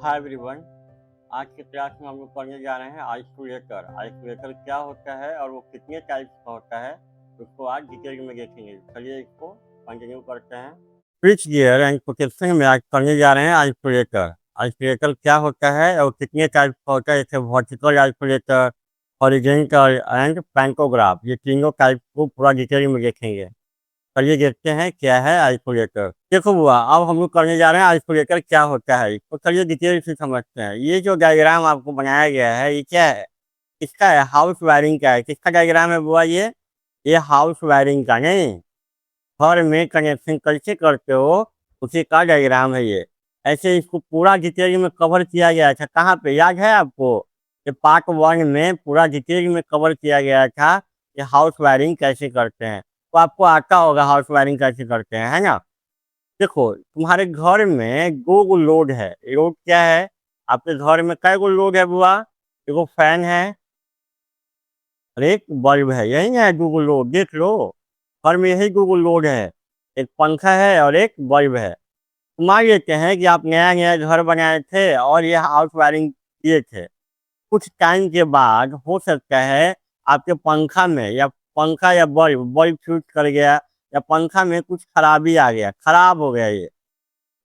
Hi everyone. आज की class में हम लोग पढ़ने जा रहे हैं आइसोलेटर। आइसोलेटर क्या होता है और वो कितने टाइप्स का होता है उसको आज डिटेल में देखेंगे। चलिए इसको कंटिन्यू करते हैं। स्विच गियर एंड प्रोटेक्शन में आज पढ़ने जा रहे हैं आइसोलेटर। आइसोलेटर क्या होता है और कितने टाइप्स का होता है, जैसे vertical isolator, horizontal and pantograph. ये तीनों टाइप को पूरा डिटेल में देखेंगे। चलिए देखते हैं क्या है आइसोलेटर। देखो बुआ, अब हम लोग करने जा रहे हैं आइसोलेटर क्या होता है। तो चलिए डिटेल से समझते हैं। ये जो डायग्राम आपको बनाया गया है ये क्या है, किसका है? हाउस वायरिंग का है। किसका डायग्राम है बुआ? ये हाउस वायरिंग का नहीं, घर में कनेक्शन कैसे करते हो उसी का डायग्राम है ये। ऐसे इसको पूरा डिटेल में कवर किया गया था। कहाँ पे याद है आपको? ये पार्ट 1 में पूरा डिटेल में कवर किया गया था कि हाउस वायरिंग कैसे करते हैं। तो आपको आता होगा हाउस वायरिंग कैसे करते हैं, है ना? देखो, तुम्हारे घर में दो गो लोड है। लोड क्या है? आपके घर में कै गो लोड है बुआ? एगो फैन है और एक बल्ब है, यही है दो गो लोड। देख लो, घर में यही दो गो लोड है, एक पंखा है और एक बल्ब है। मान लेते हैं कि आप नया नया घर बनाए थे और ये हाउस वायरिंग किए थे। कुछ टाइम के बाद हो सकता है आपके पंखा में या पंखा या बल्ब बल्ब फ्यूज कर गया या पंखा में कुछ खराबी आ गया, खराब हो गया ये।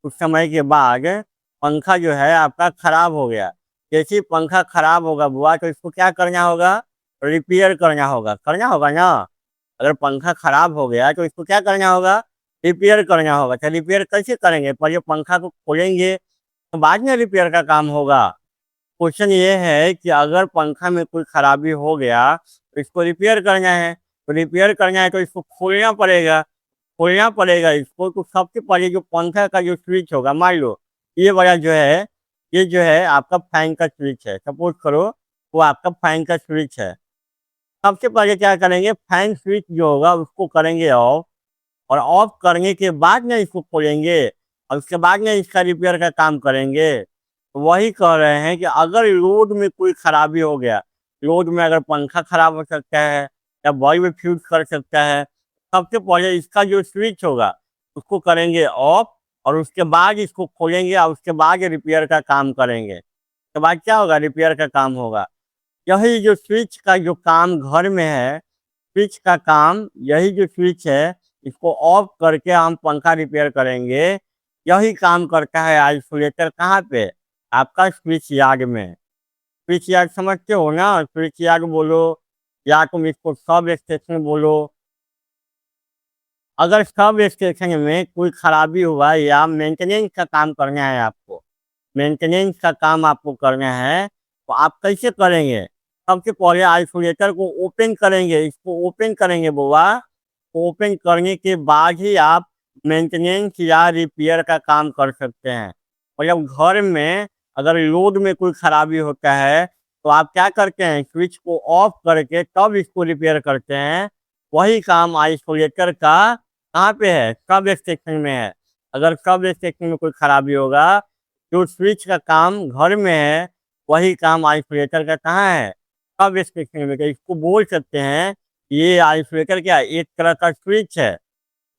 कुछ समय के बाद पंखा जो है आपका खराब हो गया। जैसे ही पंखा खराब होगा बुआ, तो इसको क्या करना होगा? रिपेयर करना होगा ना। अगर पंखा खराब हो गया तो इसको क्या करना होगा? रिपेयर करना होगा। तो रिपेयर कैसे करेंगे? पहले पंखा को खोलेंगे तो बाद में रिपेयर का काम होगा। क्वेश्चन ये है कि अगर पंखा में कोई खराबी हो गया तो इसको रिपेयर करना है। तो रिपेयर करना है तो इसको खोलना पड़ेगा इसको। तो सबसे पहले जो पंखा का जो स्विच होगा, मान लो ये वाला जो है, ये जो है आपका फैन का स्विच है, सपोज करो वो आपका फैन का स्विच है। सबसे पहले क्या करेंगे, फैन स्विच जो होगा उसको करेंगे ऑफ, और ऑफ करने के बाद में इसको खोलेंगे और उसके बाद में इसका रिपेयर का काम करेंगे। तो वही कह रहे हैं कि अगर लोड में कोई खराबी हो गया, लोड में अगर पंखा खराब हो सकता है या बल्ब फ्यूज कर सकता है, सबसे पहले इसका जो स्विच होगा उसको करेंगे ऑफ, और उसके बाद इसको खोलेंगे और उसके बाद रिपेयर का काम करेंगे। उसके बाद क्या होगा? रिपेयर का काम होगा। यही जो स्विच का जो काम घर में है, स्विच का काम, यही जो स्विच है इसको ऑफ करके हम पंखा रिपेयर करेंगे। यही काम करता है आइसोलेटर। कहाँ पे? आपका स्विच यार्ड में। स्विच यार्ड समझते हो ना? स्विच यार्ड बोलो या तुम इसको सब स्टेशन बोलो। अगर सब स्टेशन में कोई खराबी हुआ या मेंटेनेंस का काम करना है आपको, मेंटेनेंस का काम आपको करना है, तो आप कैसे करेंगे? सबसे पहले आइसोलेटर को ओपन करेंगे, इसको ओपन करेंगे बुआ। ओपन करने के बाद ही आप मेंटेनेंस या रिपेयर का काम कर सकते हैं। मतलब घर में अगर लोड में कोई खराबी होता है तो आप क्या करते हैं? स्विच को ऑफ करके तब इसको रिपेयर करते हैं। वही काम आइसोलेटर का कहाँ पे है? सब स्टेशन में है। अगर सब स्टेशन में कोई खराबी होगा, जो स्विच का काम घर में है वही काम आइसोलेटर का कहाँ है? सब स्टेशन में। तो इसको बोल सकते हैं ये आइसोलेटर क्या है? एक तरह का स्विच है,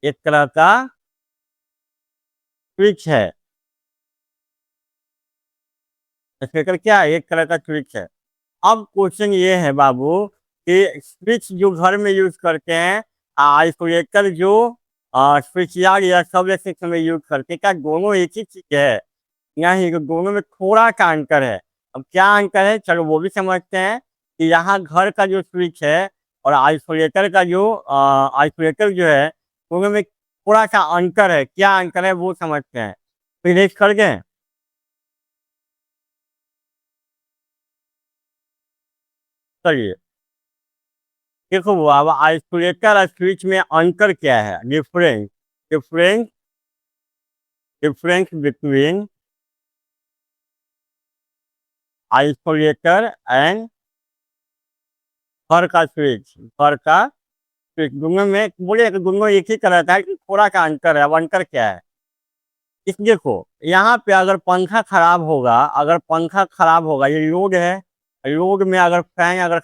एक तरह का स्विच है। आइसोलेटर क्या है? एक तरह का स्विच है। अब क्वेश्चन ये है बाबू कि स्विच जो घर में यूज करते हैं, आइसोलेटर जो स्विच यार्ड या सब स्टेशन में यूज करते हैं, क्या दोनों एक ही चीज है? नहीं, तो दोनों में थोड़ा सा अंतर है। अब क्या अंतर है चलो वो भी समझते हैं। कि यहाँ घर का जो स्विच है और आइसोलेटर का जो आइसोलेटर जो है, दोनों में थोड़ा सा अंतर है। क्या अंतर है वो समझते हैं। फिर कर गए। चलिए देखो वो, अब आइसोलेटर और स्विच में अंतर क्या है? Difference difference between isolator and घर का स्विच दोनों में बोले कि दोनों एक ही तरह का है कि थोड़ा सा अंतर है। अब अंतर क्या है? इस देखो, यहाँ पे अगर पंखा खराब होगा, ये लोड है। लोड में अगर फैन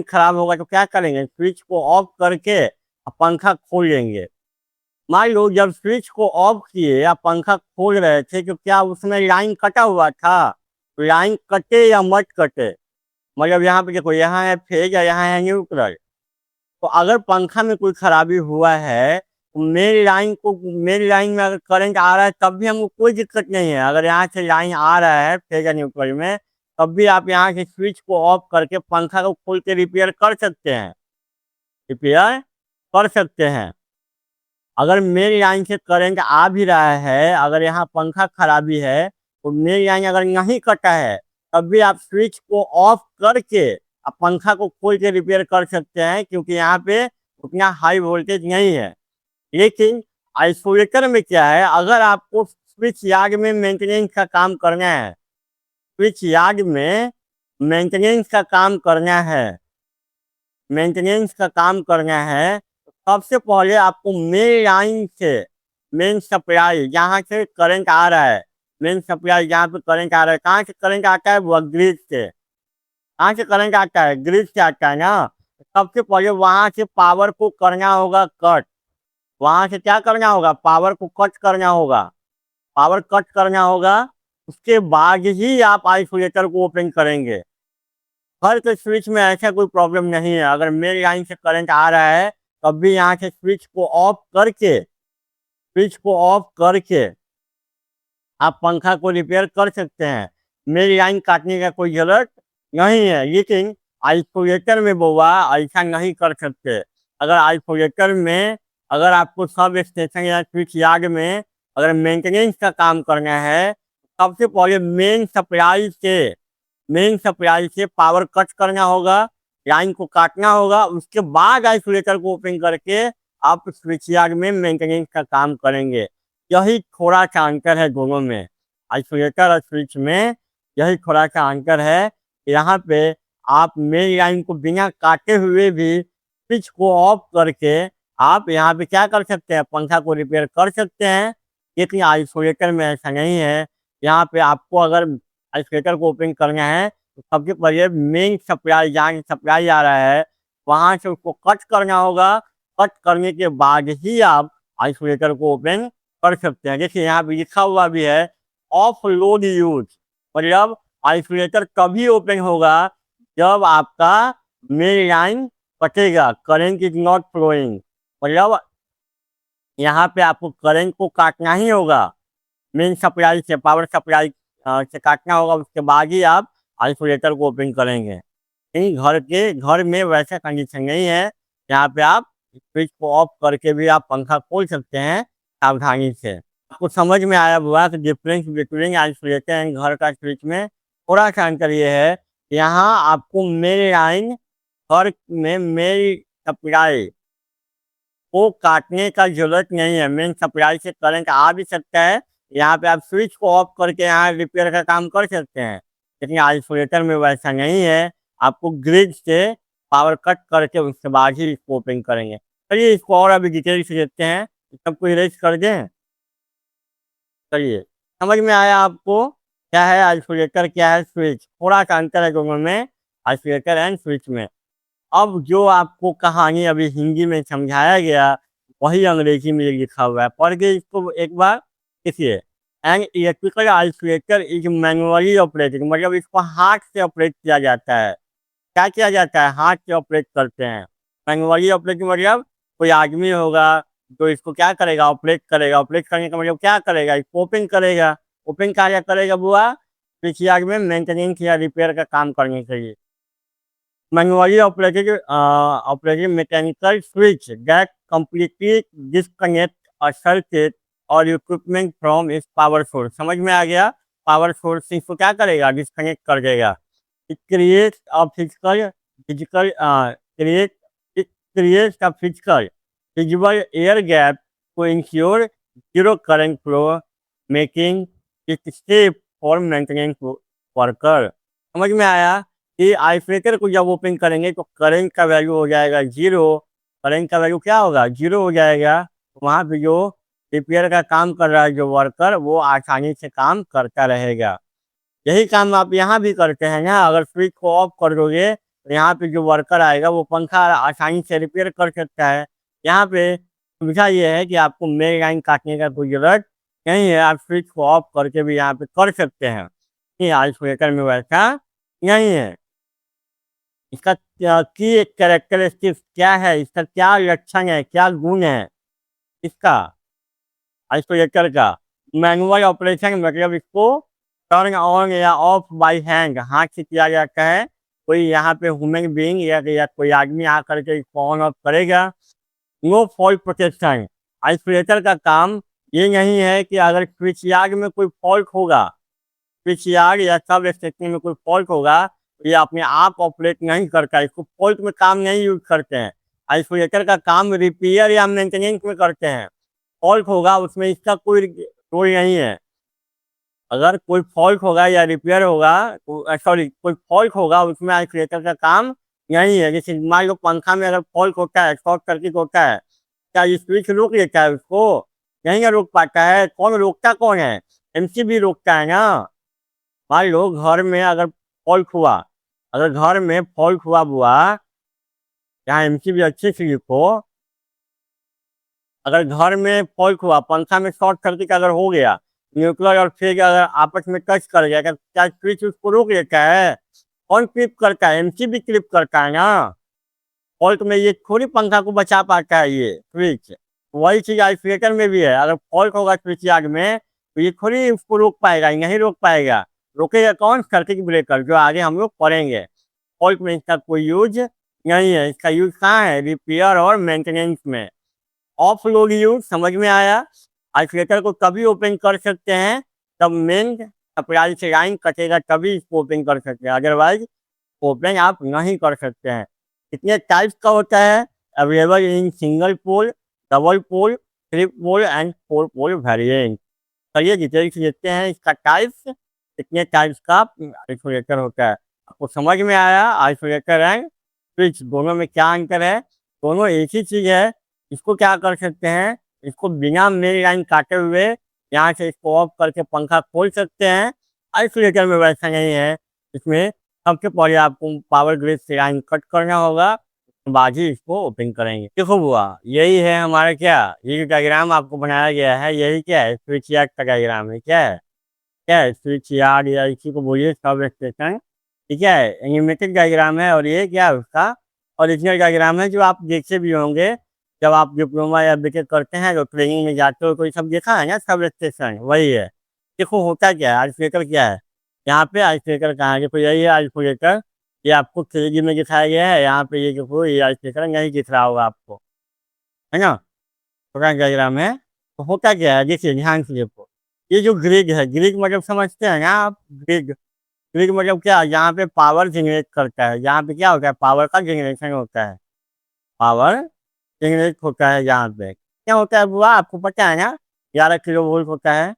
खराब होगा तो क्या करेंगे? स्विच को ऑफ करके पंखा खोल लेंगे। मान लो जब स्विच को ऑफ किए या पंखा खोल रहे थे तो क्या उसमें लाइन कटा हुआ था? लाइन कटे या मत कटे, मतलब यहाँ पे देखो, यहाँ है फेज या यहाँ है न्यूट्रल। तो अगर पंखा में कोई खराबी हुआ है तो मेन लाइन में अगर करंट आ रहा है तब भी हमको कोई दिक्कत नहीं है। अगर यहाँ से लाइन आ रहा है फेज या न्यूट्रल में, तब भी आप यहाँ से स्विच को ऑफ करके पंखा को खोल के रिपेयर कर सकते हैं, रिपेयर कर सकते हैं। अगर मेन लाइन से करंट आ भी रहा है, अगर यहाँ पंखा खराबी है तो मेन लाइन अगर नहीं कटा है तब भी आप स्विच को ऑफ करके आप पंखा को खोल के रिपेयर कर सकते हैं, क्योंकि यहाँ पे उतना हाई वोल्टेज नहीं है। लेकिन आइसोलेटर में क्या है, अगर आपको स्विच यार्ड में मेंटेनेंस का काम करना है, स्विच यार्ड में मेंटेनेंस का काम करना है, मेंटेनेंस का काम करना है, तो सबसे पहले आपको मेन लाइन से, मेन सप्लाई जहाँ से करंट आ रहा है, मेन सप्लाई जहाँ पे करंट आ रहा है, कहाँ से करंट आता है? वो ग्रिड से। कहाँ से करंट आता है? ग्रिड से आता है ना। सबसे पहले वहां से पावर को करना होगा कट। वहां से क्या करना होगा? पावर को कट करना होगा। पावर कट करना होगा, उसके बाद ही आप आइसोलेटर को ओपन करेंगे। हर के स्विच में ऐसा कोई प्रॉब्लम नहीं है। अगर मेन लाइन से करंट आ रहा है तब भी यहाँ से स्विच को ऑफ करके आप पंखा को रिपेयर कर सकते हैं। मेन लाइन काटने का कोई जरूरत नहीं है। लेकिन आइसोलेटर में बउआ ऐसा नहीं कर सकते। अगर आइसोलेटर में, अगर आपको सब स्टेशन या स्विच यार्ड में अगर मेंटेनेंस का काम करना है, सबसे पहले मेन सप्लाई से पावर कट करना होगा, लाइन को काटना होगा, उसके बाद आइसोलेटर को ओपन करके आप स्विच यार्ड में मेंटेनेंस का काम करेंगे। यही थोड़ा सा अंतर है दोनों में, आइसोलेटर और स्विच में यही थोड़ा सा अंतर है। यहाँ पे आप मेन लाइन को बिना काटे हुए भी स्विच को ऑफ करके आप यहाँ पे क्या कर सकते हैं? पंखा को रिपेयर कर सकते हैं। लेकिन आइसोलेटर में ऐसा नहीं है। यहाँ पे आपको अगर आइसोलेटर को ओपन करना है तो सबसे पहले मेन सप्लाई, जहाँ से सप्लाई आ रहा है, वहाँ से उसको कट करना होगा। कट करने के बाद ही आप आइसोलेटर को ओपन कर सकते हैं। देखिए यहाँ पे लिखा हुआ भी है ऑफ लोड यूज, मतलब आइसोलेटर तभी ओपन होगा जब आपका मेन लाइन कटेगा, करंट इज नॉट फ्लोइंग। मतलब यहाँ पे आपको करंट को काटना ही होगा, मेन सप्लाई से, पावर सप्लाई से काटना होगा, उसके बाद ही आप आइसोलेटर को ओपन करेंगे। नहीं, घर में वैसा कंडीशन नहीं है। यहाँ पे आप स्विच को ऑफ करके भी आप पंखा खोल सकते हैं सावधानी से। आपको समझ में आया हुआ कि डिफरेंस बिटवीन आइसोलेटर एंड घर का स्विच में थोड़ा सा अंतर ये है, यहाँ आपको मेन लाइन, घर में मेन सप्लाई को काटने का जरूरत नहीं है। मेन सप्लाई से करंट आ भी सकता है, यहाँ पे आप स्विच को ऑफ करके यहाँ रिपेयर का काम कर सकते हैं। लेकिन आइसोलेटर में वैसा नहीं है, आपको ग्रिड से पावर कट करके उसके बाद ही इसको ओपन करेंगे। चलिए इसको और अभी डिटेल से देखते हैं, सबको इरेज कर दें। चलिए, समझ में आया आपको क्या है आइसोलेटर, क्या है स्विच? थोड़ा सा अंतर है दोनों में, आइसोलेटर एंड स्विच में। अब जो आपको कहानी अभी हिंदी में समझाया गया वही अंग्रेजी में लिखा हुआ है, पढ़ के इसको एक बार देखिए। An electrical isolator is manually operated, मतलब इसको हाथ से ऑपरेट किया जाता है। क्या किया जाता है? हाथ से ऑपरेट करते हैं। मैनुअली ऑपरेट मतलब कोई आदमी होगा जो इसको क्या करेगा? ऑपरेट करेगा। ऑपरेट करने का मतलब क्या करेगा? इसको ओपन करेगा। ओपन क्या करेगा बुआ? स्विच यार्ड में मेंटेनेंस या रिपेयर का काम करने के लिए। Manually operated mechanical switch that completely disconnect a circuit और इक्विपमेंट फ्रॉम इस पावर सोर्स। समझ में आ गया? पावर सोर्स से इसको क्या करेगा? डिस्कनेक्ट कर देगा। It creates a physical physical create it creates a physical visible air gap to ensure zero current flow, making it safe for maintenance worker. समझ में आया कि आइसोलेटर को जब ओपन करेंगे तो करंट का वैल्यू हो जाएगा जीरो। करंट का वैल्यू क्या होगा? जीरो हो जाएगा। वहाँ पे जो रिपेयर का काम कर रहा है जो वर्कर, वो आसानी से काम करता रहेगा। यही काम आप यहाँ भी करते हैं ना। अगर स्विच को ऑफ कर दोगे तो यहाँ पे जो वर्कर आएगा वो पंखा आसानी से रिपेयर कर सकता है। यहाँ पे सुविधा ये है कि आपको मेन लाइन काटने का कोई ज़रूरत नहीं है, आप स्विच को ऑफ करके भी यहाँ पे कर सकते हैं। ये आइसोलेटर में वैसा नहीं है। इसका क्या की कैरेक्टरिस्टिक्स क्या है, इसका क्या लक्षण है, क्या गुण है इसका आइसोलेटर का? मैनुअल ऑपरेशन मतलब इसको टर्न ऑन या ऑफ बाय हैंड हाथ से किया जाता है। कोई यहाँ पे ह्यूमन बीइंग या कोई आदमी आकर के इसको ऑन ऑफ करेगा। नो फॉल्ट प्रोटेक्शन, आइसोलेटर का काम ये नहीं है कि अगर स्विच यार्ड में कोई फॉल्ट होगा, स्विच यार्ड या सब स्टेशन में कोई फॉल्ट होगा, तो ये अपने आप ऑपरेट नहीं करता, इसको फॉल्ट में काम नहीं यूज करते हैं। आइसोलेटर का काम रिपेयर या मेंटेनेंस में करते हैं। फॉल्ट होगा उसमें इसका कोई रोल नहीं है। अगर कोई फॉल्ट होगा या रिपेयर होगा तो सॉरी कोई फॉल्ट होगा उसमें आइसोलेटर का काम नहीं है। जैसे मान लो पंखा में अगर फॉल्ट होता है, शॉर्ट सर्किट होता है, क्या ये स्विच रोक लेता है उसको? नहीं ना रोक पाता है। कौन रोकता कौन है? एमसीबी रोकता है ना। मान लो घर में अगर फॉल्ट हुआ, अगर घर में फॉल्ट हुआ बुआ, यहाँ एमसीबी अच्छे से लिखो। अगर घर में फॉल्ट हुआ, पंखा में शॉर्ट सर्किट अगर हो गया, न्यूट्रल और फेज अगर आपस में टच कर गया, क्या स्विच उसको रोक लेता है? कौन क्लिप करता है? एमसीबी क्लिप करता है ना। फॉल्ट में ये थोड़ी पंखा को बचा पाता है ये स्विच। वही चीज आइसोलेटर में भी है। अगर फॉल्ट होगा स्विच यार्ड में तो ये थोड़ी उसको रोक पाएगा, नहीं रोक पाएगा। रोकेगा कौन? सर्किट ब्रेकर, जो आगे हम लोग पढ़ेंगे। फॉल्ट में इसका कोई यूज नहीं है। इसका यूज कहाँ है? रिपेयर और मेंटेनेंस में। ऑफ लोड यूज समझ में आया? आइसोलेटर को तभी ओपन कर सकते हैं तब मेन सप्लाई से लाइन कटेगा, तभी इसको ओपन कर सकते हैं, अदरवाइज ओपन आप नहीं कर सकते हैं। कितने टाइप्स का होता है? Available in single pole, double pole, three pole and four pole variant. चलिए डिटेल्स देखते हैं इसका टाइप्स, कितने टाइप्स का आइसोलेटर होता है। आपको समझ में आया आइसोलेटर एंड स्विच दोनों में क्या अंतर है? दोनों एक ही चीज़ है। इसको क्या कर सकते हैं, इसको बिना मेन लाइन काटे हुए यहाँ से इसको ऑफ करके पंखा खोल सकते हैं। आइसोलेटर में वैसा नहीं है। इसमें सबसे पहले आपको पावर ग्रिड से लाइन कट करना होगा, उसके बाद ही इसको ओपन करेंगे। देखो बुआ, यही है हमारा क्या, ये जो डायग्राम आपको बनाया गया है, यही क्या है? स्विच यार्ड का डायग्राम है। क्या है? क्या है? स्विच यार्ड या इसी को बोलिए सब स्टेशन। ठीक है, एनिमेटेड डायग्राम है। और ये क्या है? उसका ओरिजिनल डायग्राम है, जो आप देखते भी होंगे जब आप डिप्लोमा या बीटेक करते हैं, तो ट्रेनिंग में जाते हो, तो ये सब देखा है ना, सब स्टेशन वही है। देखो होता क्या है, आइसोलेटर क्या है। यहाँ पे आइसोलेटर कहाँ है? देखो यही है आइसोलेटर। ये आपको 3D में दिखाया गया है। यहाँ पे ये देखो, ये आइसोलेटर नहीं दिख रहा होगा आपको, है ना, पूरा डायग्राम है। तो होता क्या है, देखिए ध्यान से देखो। ये जो ग्रिड है, ग्रिड मतलब समझते हैं ना आप? ग्रिड, ग्रिड मतलब क्या? यहाँ पे पावर जनरेट करता है। यहाँ पे क्या होता है? पावर का जनरेशन होता है। पावर जनरेट होता है यहाँ पे। क्या होता है बुआ, आपको पता है ना? 11 kV होता है।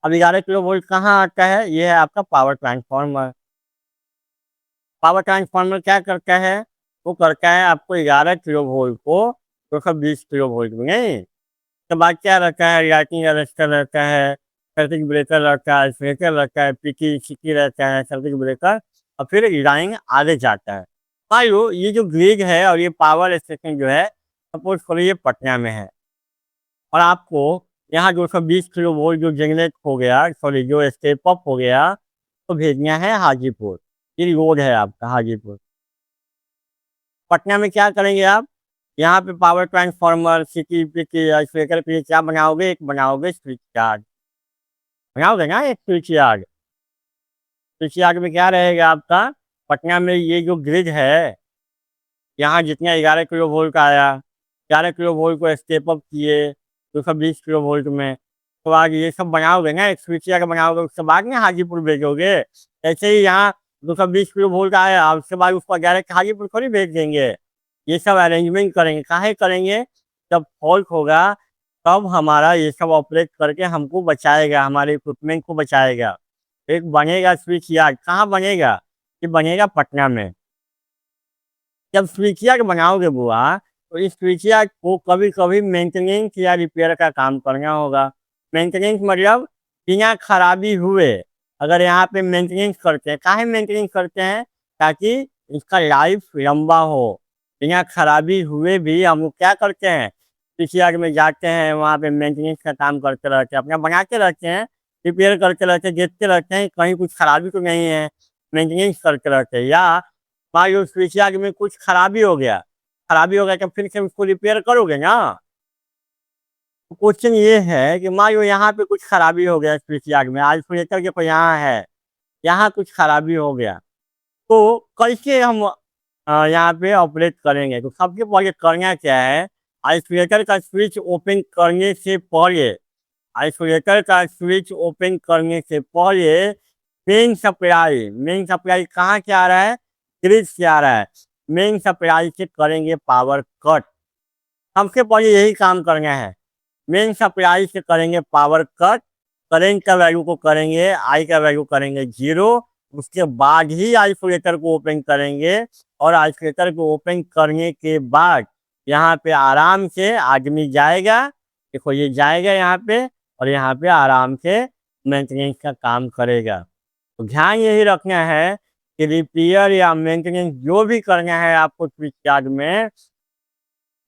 अब 11 kV कहाँ आता है? ये है आपका पावर ट्रांसफार्मर। पावर ट्रांसफार्मर क्या करता है? वो करता है आपको 11 kV को 220 kV में। नहीं, उसके बाद क्या रहता है? लाइटिंग अरेस्टर रहता है, सर्किट ब्रेकर रहता है, आइसोलेटर रहता है, पीकी सीकी रहता है, सर्किट ब्रेकर, और फिर लाइन आगे जाता है। मान लो ये जो ग्रिड है और ये पावर स्टेशन जो है, सपोज करो ये पटना में है, और आपको यहाँ 220 kV जो जनरेट हो गया, सॉरी जो स्टेप अप हो गया, तो भेजना है हाजीपुर। ये रोड है आपका हाजीपुर। पटना में क्या करेंगे आप? यहाँ पे power transformer, city PT, isolator पे क्या बनाओगे? एक बनाओगे स्विच यार्ड। बनाओगे ना एक स्विच यार्ड। स्विच यार्ड में क्या रहेगा आपका? पटना में ये जो ग्रिड है, यहाँ जितना 11 kV का आया, 11 kV को स्टेप अप किए 220 kV में, तो आज ये सब बनाओगे ना, एक स्विच यार्ड बनाओगे, उसके बाद में हाजीपुर भेजोगे। ऐसे ही यहाँ 220 kV का आया, उसके बाद उसको डायरेक्ट हाजीपुर थोड़ी भेज देंगे। ये सब अरेंजमेंट करेंगे, काहे करेंगे? जब फॉल्ट होगा तब हमारा ये सब ऑपरेट करके हमको बचाएगा, हमारे इक्विपमेंट को बचाएगा। एक बनेगा स्विच यार्ड, कहाँ बनेगा? ये बनेगा पटना में। जब स्विच यार्ड बनाओगे बुआ, तो इस स्विच यार्ड को कभी कभी मेंटेनेंस या रिपेयर का काम करना होगा। मेंटेनेंस मतलब बिना खराबी हुए, अगर यहाँ पे मेंटेनेंस करते हैं, काहे मेंटेनेंस करते हैं? ताकि इसका लाइफ लंबा हो। बिना खराबी हुए भी हम लोग क्या करते हैं? पीसीआर में जाते हैं, वहाँ पे मेंटेनेंस का काम करते रहते हैं, अपना बनाते रहते हैं, रिपेयर करते रहते हैं, देखते रहते हैं कहीं कुछ खराबी तो नहीं है, मेंटेनेंस करते रहते हैं। या मान लो उस पीसीआर में कुछ खराबी हो गया तो फिर से उसको रिपेयर करोगे ना। क्वेश्चन ये है कि मान लो यहाँ पे कुछ खराबी हो गया स्विच यार्ड में, आइसोलेटर के कोई यहाँ है, यहाँ कुछ खराबी हो गया, तो कैसे हम यहाँ पे ऑपरेट करेंगे। तो सबसे पहले करना क्या है, आइसोलेटर का स्विच ओपन करने से पहले आइसोलेटर का स्विच ओपन करने से पहले मेन सप्लाई कहाँ से आ रहा है, ग्रिड से आ रहा है, मेन सप्लाई से करेंगे पावर कट। सबसे पहले यही काम करना है, मेन सप्लाई से करेंगे पावर कट, करेंट का वैल्यू को करेंगे, आई का वैल्यू करेंगे 0, उसके बाद ही आइसोलेटर को ओपन करेंगे। और आइसोलेटर को ओपन करने के बाद यहाँ पे आराम से आदमी जाएगा, देखो ये जाएगा यहाँ पे, और यहाँ पे आराम से मेंटेनेंस का काम करेगा। तो ध्यान यही रखना है कि रिपेयर या मेंटेनेंस जो भी करना है आपको स्विच यार्ड में,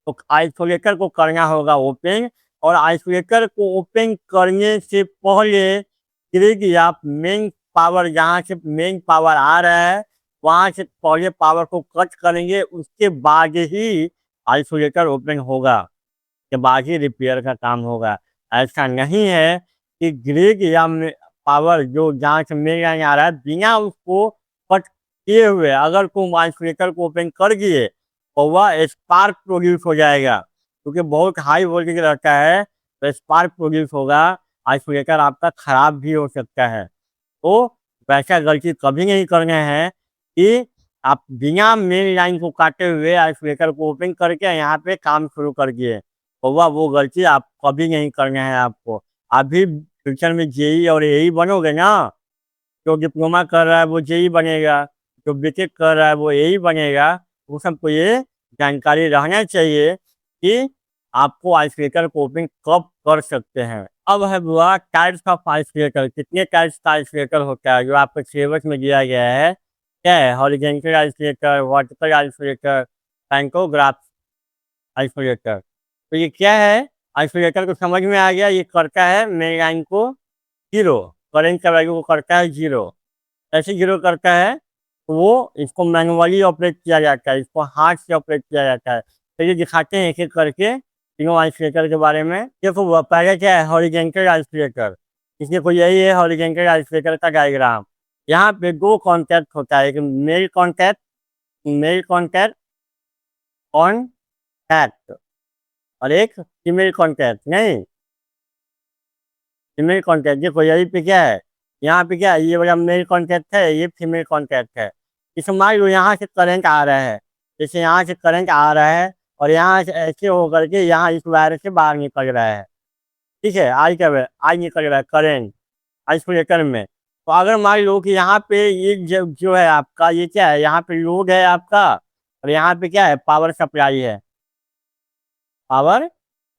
तो आइसोलेटर को करना होगा ओपन। और आइसोलेटर को ओपन करने से पहले ग्रिड या मेन पावर, जहाँ से मेन पावर आ रहा है वहाँ से पहले पावर को कट करेंगे, उसके बाद ही आइसोलेटर ओपन होगा, के बाद ही रिपेयर का काम होगा। ऐसा नहीं है कि ग्रिड या पावर जो जहाँ से मेन लाइन आ रहा है बिना उसको कट किए हुए अगर तुम आइसोलेटर को ओपन कर दिए तो वह स्पार्क प्रोड्यूस हो जाएगा, क्योंकि बहुत हाई वोल्टेज रहता है, तो स्पार्क प्रोड्यूस होगा, आइसोलेटर आपका खराब भी हो सकता है। तो वैसा गलती कभी नहीं करना है कि आप बिना मेन लाइन को काटे हुए आइसोलेटर को ओपन करके यहाँ पे काम शुरू कर दिए, तो वह वो गलती आप कभी नहीं करना है आपको। आप भी फ्यूचर में जेई और एई बनोगे ना, जो डिप्लोमा कर रहा है वो जेई बनेगा, जो बीटेक कर रहा है वो एई बनेगा, वो सबको ये जानकारी रहना चाहिए कि आपको आइसोलेटर को ओपन कब कर सकते हैं। अब है बुआ टाइप्स ऑफ आइसोलेटर, कितने टाइप्स का आइसोलेटर होता है जो आपको सिलेबस में दिया गया है। क्या है, horizontal isolator, vertical isolator, pantograph isolator. तो ये क्या है, आइसोलेटर को समझ में आ गया, ये करता है मेन लाइन को 0, करंट का वैल्यू को करता है 0, ऐसे 0 करता है तो वो इसको मैनुअली ऑपरेट किया जाता है, इसको हाथ से ऑपरेट किया जाता है। तो ये दिखाते हैं एक एक करके तीनों आइसोलेटर के बारे में। देखो पहले क्या है, हॉरिजॉन्टल आइसोलेटर, इसमें कोई यही है हॉरिजॉन्टल आइसोलेटर का डायग्राम। यहाँ पे 2 कॉन्टैक्ट होता है, एक मेल कॉन्टैक्ट कॉन्टैक्ट और एक फीमेल कॉन्टैक्ट, नहीं फीमेल कॉन्टैक्ट। देखो यही पे क्या है, यहाँ पे क्या है, ये वाला मेल कॉन्टैक्ट है, ये फीमेल कॉन्टैक्ट है। इसमें मान लो यहाँ से करंट आ रहा है, जैसे यहाँ से करंट आ रहा है और यहाँ से ऐसे होकर के यहाँ इस वायर से बाहर निकल रहा है, ठीक है, आई निकल रहा है करंट आइसोलेटर में। तो अगर मान लो कि यहाँ पे ये जो है आपका, ये क्या है, यहाँ पे लोड है आपका, और यहाँ पे क्या है, पावर सप्लाई है, पावर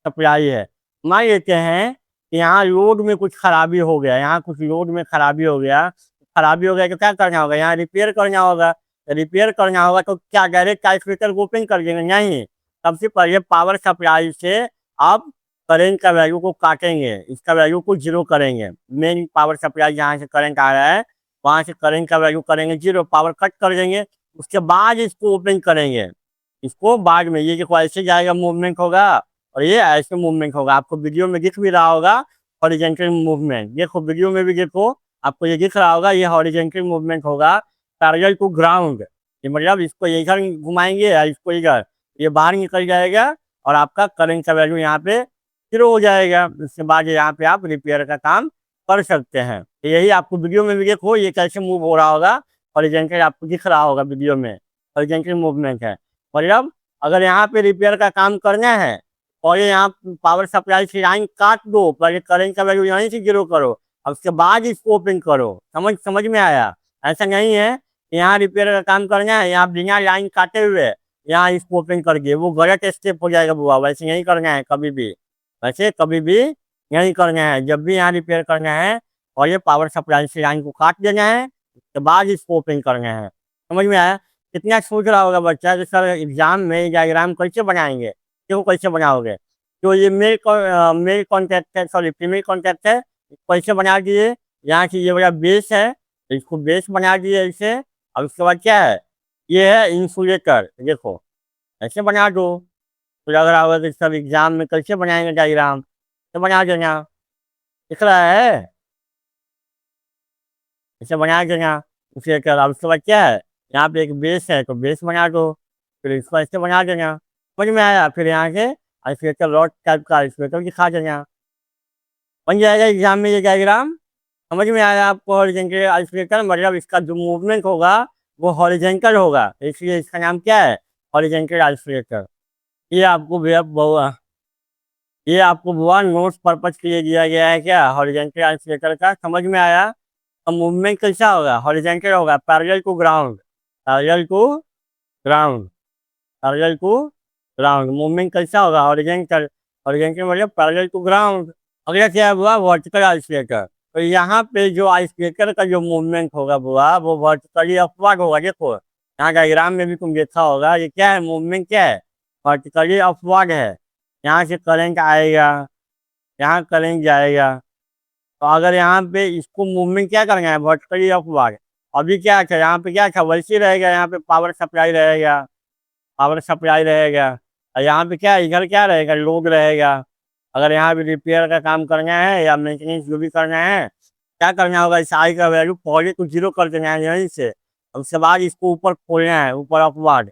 सप्लाई है। मान लेते हैं कि यहाँ लोड में कुछ खराबी हो गया, यहाँ कुछ लोड में खराबी हो गया, तो क्या करना होगा, यहाँ रिपेयर करना होगा। रिपेयर करना होगा तो क्या डायरेक्ट आइसोलेटर को ओपन कर देंगे, नहीं, सबसे पहले पावर सप्लाई से आप करंट का वैल्यू को काटेंगे, इसका वैल्यू को 0 करेंगे। मेन पावर सप्लाई जहाँ से करंट आ रहा है वहाँ से करंट का वैल्यू करेंगे 0, पावर कट कर देंगे, उसके बाद इसको ओपन करेंगे। इसको बाद में ये देखो ऐसे जाएगा, मूवमेंट होगा, और ये ऐसे मूवमेंट होगा, आपको वीडियो में दिख भी रहा होगा हॉरिजॉन्टल मूवमेंट। देखो वीडियो में भी देखो, आपको ये दिख रहा होगा, ये हॉरिजॉन्टल मूवमेंट होगा पैरेलल टू ग्राउंड। ये मतलब इसको इधर घुमाएंगे या इसको इधर, ये बाहर निकल जाएगा और आपका करंट का वैल्यू यहाँ पे 0 हो जाएगा। उसके बाद यहाँ पे आप रिपेयर का काम कर सकते हैं। तो यही आपको वीडियो में भी देखो ये कैसे मूव हो रहा होगा, हॉरिजॉन्टल आपको दिख रहा होगा वीडियो में, हॉरिजॉन्टल मूवमेंट है। मतलब अगर यहाँ पे रिपेयर का काम करना है और ये यहाँ पावर सप्लाई से लाइन काट दो, पहले करंट का वैल्यू यहीं से 0 करो, अब उसके बाद इसको ओपन करो। समझ में आया। ऐसा नहीं है यहाँ रिपेयर का काम करना है, यहाँ बिना लाइन काटे हुए यहाँ इसको ओपन कर दिए, वो गलत स्टेप हो जाएगा बुआ, वैसे नहीं करना है कभी भी, वैसे कभी भी नहीं करना है। जब भी यहाँ रिपेयर करना है और ये पावर सप्लाई से लाइन को काट देना है, उसके बाद इसको ओपन करना है। समझ में आया। कितना सोच रहा होगा बच्चा कि सर एग्जाम में डायग्राम कैसे बनाएंगे, क्यों कैसे बनाओगे। तो ये मेल कॉन्टैक्ट है, सॉरी फीमेल कॉन्टैक्ट है, इसको ऐसे बना दिए। यहाँ की ये वाला बेस है, तो इसको बेस बना दिए ऐसे। अब उसके बाद क्या है, ये है इंसुलेटर, देखो ऐसे बना दो। फिर अगर होगा तो सब एग्जाम में कैसे बनाएंगे डायग्राम, तो बना देना, दिख रहा है, ऐसे बना देना इंसुलेटर। अब उसके बाद क्या है, यहाँ पे एक बेस है, तो बेस बना दो, फिर इसको ऐसे बना देना। समझ में आया? फिर यहाँ से आइसोलेटर रॉड टाइप का आइसोलेटर दिखा देना, बन जाएगा एग्जाम में ये डायग्राम। समझ में आया आपको? हॉरिजॉन्टल आइसोलेटर मतलब इसका जो मूवमेंट होगा वो हॉरिजॉन्टल होगा, इसलिए इसका नाम क्या है, हॉरिजॉन्टल आइसोलेटर। ये आपको भैया बहुआ ये आपको बुआ नोट्स पर्पज के लिए दिया गया है क्या, हॉरिजॉन्टल आइसोलेटर का। समझ में आया? अब मूवमेंट कैसा होगा, हॉरिजॉन्टल होगा, parallel to ground, parallel to ground, parallel to ground. Movement कैसा होगा, हॉरिजॉन्टल, हॉरिजॉन्टल मतलब पैरेलल टू ग्राउंड। अगला क्या हुआ, वर्टिकल आइसोलेटर। तो यहाँ पे जो आइसोलेटर का जो मूवमेंट होगा बुआ, वो वर्टिकली अपवर्ड होगा। देखो यहाँ डायग्राम में भी तुम देखा होगा, ये क्या है, मूवमेंट क्या है, वर्टिकली अपवर्ड है। यहाँ से करंट आएगा, यहाँ करंट जाएगा। तो अगर यहाँ पे इसको मूवमेंट क्या करना है, वर्टिकली अपवर्ड। अभी क्या था, यहाँ पे क्या था, वैसे ही रहेगा, यहाँ पे पावर सप्लाई रहेगा, पावर सप्लाई रहेगा। और यहाँ पे क्या है, इधर क्या रहेगा, लोड रहेगा। अगर यहाँ पे रिपेयर का काम करना है या मेंटेनेंस जो भी करना है, क्या करना होगा, इस आई का वैल्यू पॉजिटिव को जीरो कर देना है यहीं से। और उसके बाद इसको ऊपर खोलना है, ऊपर अपवर्ड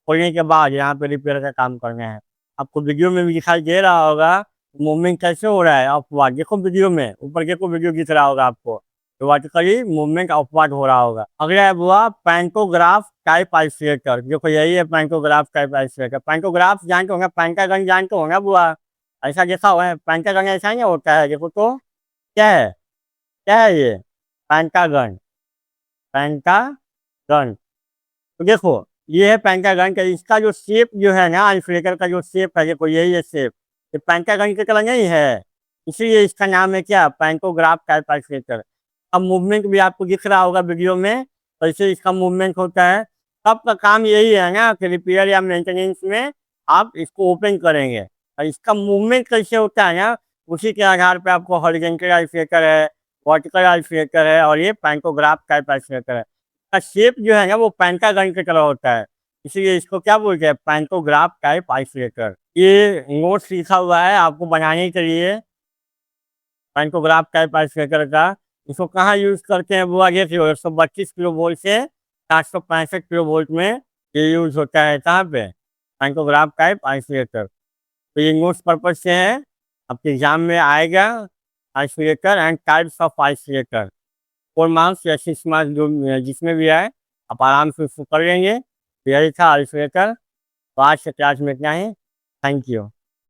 खोलने के बाद यहाँ पे रिपेयर का काम करना है। आपको वीडियो में भी दिखाई दे रहा होगा मूवमेंट कैसे हो रहा है, अपवर्ड। देखो वीडियो में, ऊपर देखो वीडियो दिख रहा होगा आपको, तो वर्टिकली मूवमेंट अपवर्ड हो रहा होगा। अगला है बुआ पैंटोग्राफ टाइप आइसोलेटर। देखो यही है पैंटोग्राफ टाइप आइसोलेटर। पैंटोग्राफ जानते होंगे, पेंटागन जानते होंगे बुआ, ऐसा देखा हुआ है, पेंटागन ऐसा नहीं होता है। देखो तो क्या है, क्या है ये, पेंटागन, पेंटागन। तो देखो ये है पेंटागन का, इसका जो शेप जो है ना आइसोलेटर का जो शेप है, देखो यही है शेप, ये पेंटागन की तरह नहीं है, इसीलिए इसका नाम है क्या, पैंटोग्राफ टाइप आइसोलेटर। अब मूवमेंट भी आपको दिख रहा होगा वीडियो में, कैसे इसका मूवमेंट होता है। सबका काम यही है ना कि रिपेयर या मेंटेनेंस में आप इसको ओपन करेंगे, और इसका मूवमेंट कैसे होता है ना, उसी के आधार पर आपको हॉरिजॉन्टल आइसोलेटर है, वर्टिकल आइसोलेटर है, और ये पैंटोग्राफ टाइप आइसोलेटर है। का शेप जो है ना वो पेंटागन की तरह होता है, इसीलिए इसको क्या बोलते हैं, पैंटोग्राफ टाइप आइसोलेटर। ये नोट्स लिखा हुआ है आपको बनाने के लिए, पैंटोग्राफ टाइप आइसोलेटर का। इसको कहाँ यूज करते हैं वो आगे से, 132 किलो वोल्ट से 765 किलो वोल्ट में ये यूज होता है। कहाँ पे, पैंटोग्राफ टाइप आइसोलेटर। तो ये नोट्स पर्पज से है, आपके एग्जाम में आएगा, isolator and types of isolator. 4 marks या 6 मार्क्स जो जिसमें भी आए आप आराम से उसको कर लेंगे। तो यही था आइसोलेटर। तो आज से क्लास में इतना ही। Thank you.